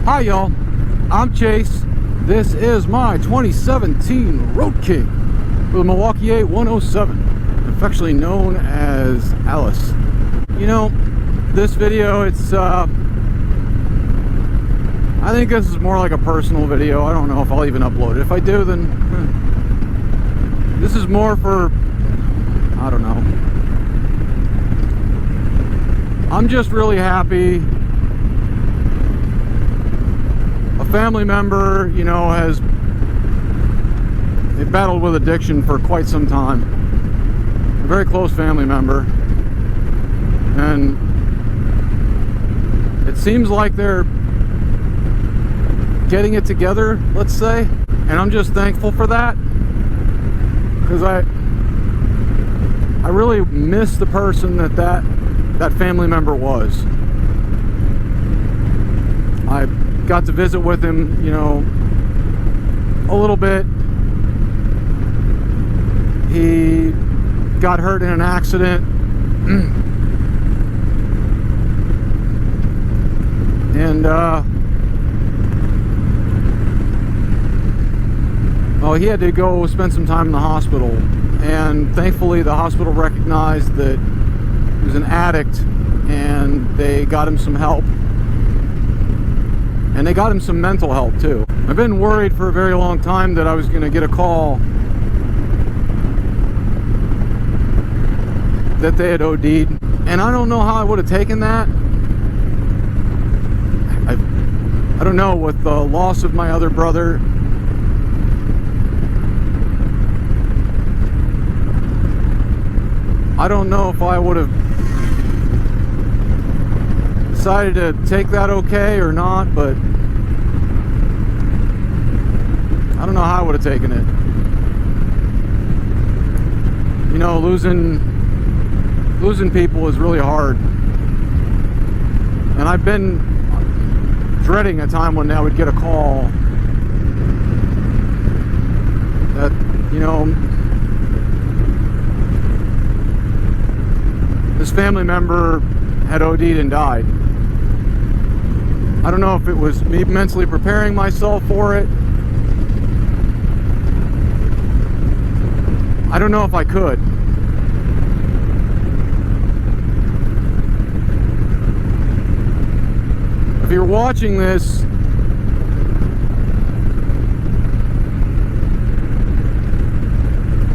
Hi y'all, I'm Chase. This is my 2017 Road King with a Milwaukee-Eight 107, affectionately known as Alice. You know, this video, I think this is more like a personal video. I don't know if I'll even upload it. If I do, then this is more for, I don't know. I'm just really happy. A family member, you know, they battled with addiction for quite some time. A very close family member. And it seems like they're getting it together, let's say. And I'm just thankful for that. Because I really miss the person that family member was. I got to visit with him, you know, a little bit. He got hurt in an accident. And, well, he had to go spend some time in the hospital. And thankfully, the hospital recognized that he was an addict, and they got him some help. And they got him some mental help too. I've been worried for a very long time that I was going to get a call that they had OD'd. And I don't know how I would have taken that. I don't know, with the loss of my other brother. I don't know if I would have decided to take that okay or not, but I don't know how I would have taken it. You know, losing people is really hard. And I've been dreading a time when I would get a call that, you know, this family member had OD'd and died. I don't know if it was me mentally preparing myself for it. I don't know if I could. If you're watching this,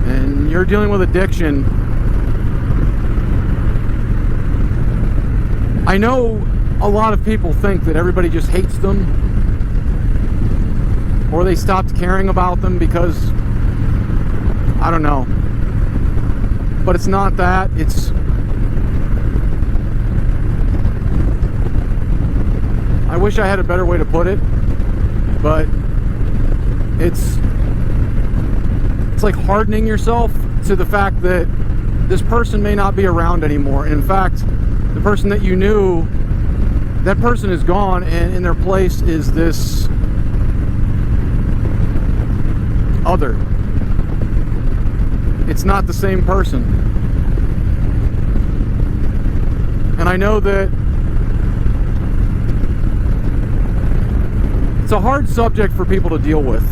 and you're dealing with addiction, I know a lot of people think that everybody just hates them, or they stopped caring about them because, I don't know. But it's not that. I wish I had a better way to put it, but it's like hardening yourself to the fact that this person may not be around anymore. And in fact, the person that you knew, that person is gone, and in their place is this other. It's not the same person. And I know that it's a hard subject for people to deal with.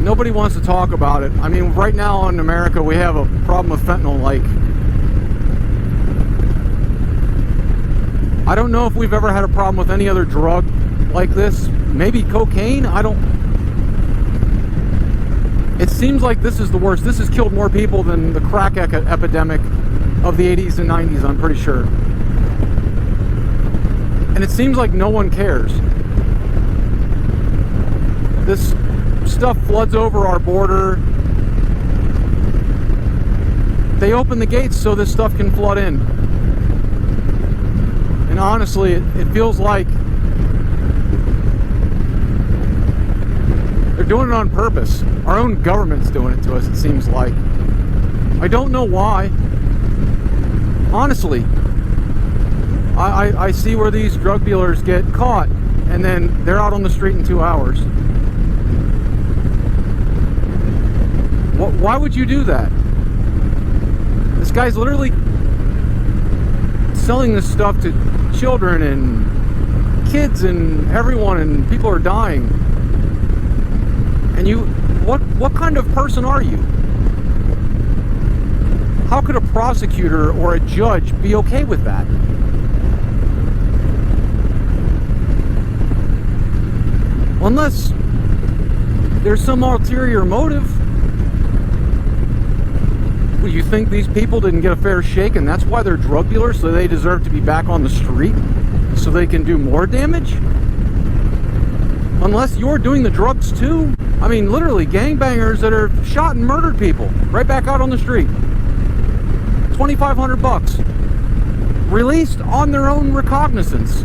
Nobody wants to talk about it. I mean, right now in America, we have a problem with fentanyl. Like, I don't know if we've ever had a problem with any other drug like this. Maybe cocaine? It seems like this is the worst. This has killed more people than the crack epidemic of the 80s and 90s, I'm pretty sure. And it seems like no one cares. This stuff floods over our border. They open the gates so this stuff can flood in. And honestly, it feels like they're doing it on purpose. Our own government's doing it to us, it seems like. I don't know why. Honestly, I see where these drug dealers get caught, and then they're out on the street in 2 hours. Why would you do that? This guy's literally selling this stuff to children and kids and everyone, and people are dying. And what kind of person are you? How could a prosecutor or a judge be okay with that? Unless there's some ulterior motive. Well, you think these people didn't get a fair shake and that's why they're drug dealers, so they deserve to be back on the street so they can do more damage? Unless you're doing the drugs too. I mean, literally, gangbangers that are shot and murdered people right back out on the street. $2,500. Released on their own recognizance.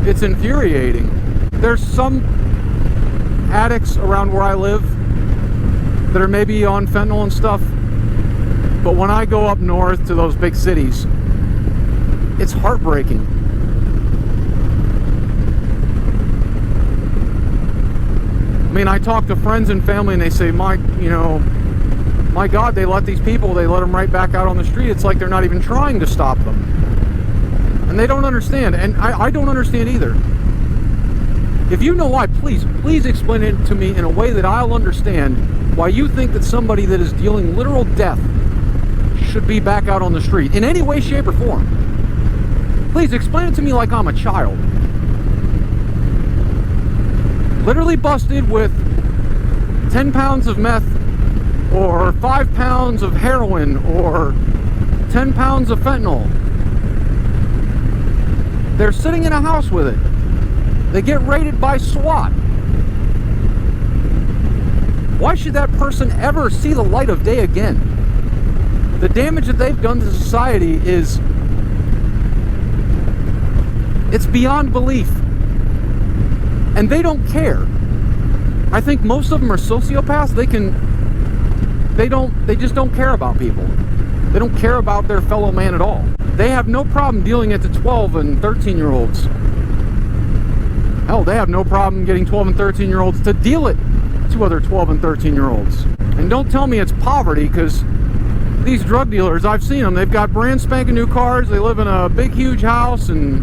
It's infuriating. There's some addicts around where I live that are maybe on fentanyl and stuff. But when I go up north to those big cities, it's heartbreaking. I mean, I talk to friends and family and they say, my God, they let these people, they let them right back out on the street. It's like they're not even trying to stop them. And they don't understand. And I don't understand either. If you know why, please explain it to me in a way that I'll understand why you think that somebody that is dealing literal death should be back out on the street in any way, shape, or form. Please explain it to me like I'm a child. Literally busted with 10 pounds of meth or 5 pounds of heroin or 10 pounds of fentanyl. They're sitting in a house with it. They get raided by SWAT. Why should that person ever see the light of day again? The damage that they've done to society is, it's beyond belief. And they don't care. I think most of them are sociopaths. They just don't care about people. They don't care about their fellow man at all. They have no problem dealing it to 12 and 13-year-olds. Hell, they have no problem getting 12 and 13-year-olds to deal it to other 12 and 13-year-olds. And don't tell me it's poverty, because these drug dealers, I've seen them. They've got brand spanking new cars. They live in a big, huge house. And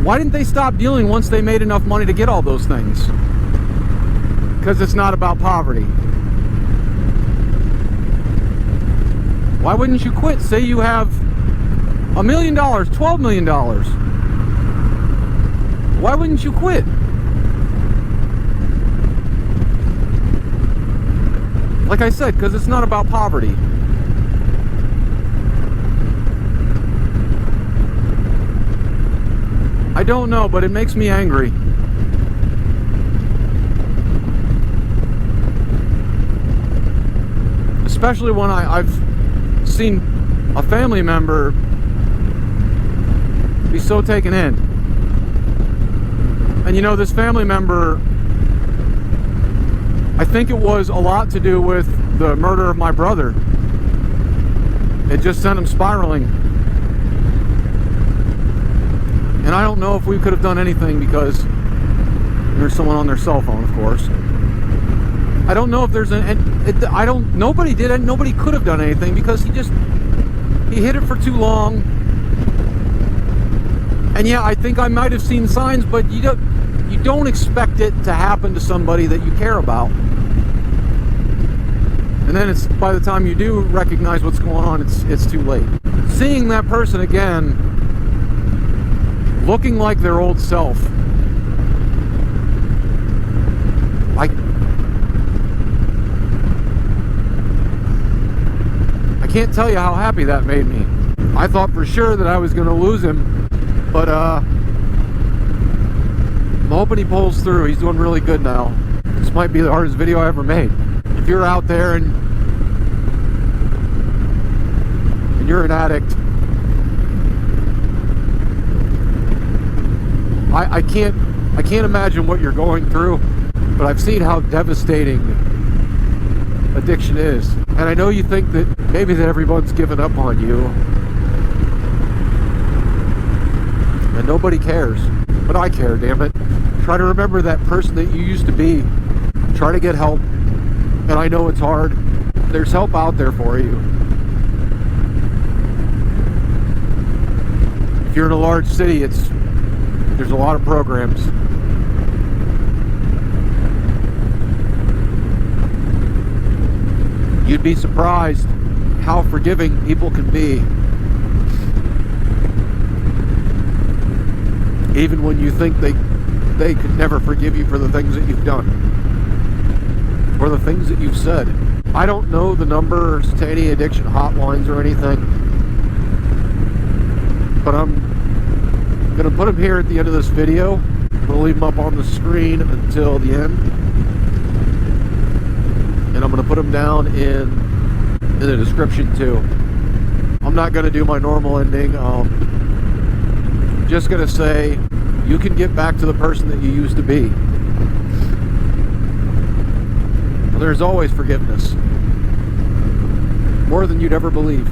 why didn't they stop dealing once they made enough money to get all those things? Because it's not about poverty. Why wouldn't you quit? Say you have $1 million, $12 million. Why wouldn't you quit? Like I said, because it's not about poverty. I don't know, but it makes me angry. Especially when I've seen a family member be so taken in. And you know, this family member, I think it was a lot to do with the murder of my brother. It just sent him spiraling. And I don't know if we could have done anything, because there's someone on their cell phone, of course. I don't know if there's nobody did it. Nobody could have done anything, because he hit it for too long. And yeah, I think I might have seen signs, but you don't expect it to happen to somebody that you care about. And then it's, by the time you do recognize what's going on, it's too late. Seeing that person again, looking like their old self, I can't tell you how happy that made me. I thought for sure that I was going to lose him, but I'm hoping he pulls through. He's doing really good now. This might be the hardest video I ever made. If you're out there and you're an addict, I can't imagine what you're going through, but I've seen how devastating addiction is. And I know you think that maybe that everyone's given up on you and nobody cares, but I care, damn it. Try to remember that person that you used to be. Try to get help. And I know it's hard. there's help out there for you. If you're in a large city, there's a lot of programs. You'd be surprised how forgiving people can be. Even when you think they could never forgive you for the things that you've done. Or the things that you've said. I don't know the numbers to any addiction hotlines or anything. But I'm going to put them here at the end of this video. I'm going to leave them up on the screen until the end. And I'm going to put them down in the description too. I'm not going to do my normal ending. Just going to say, you can get back to the person that you used to be. There's always forgiveness. More than you'd ever believe.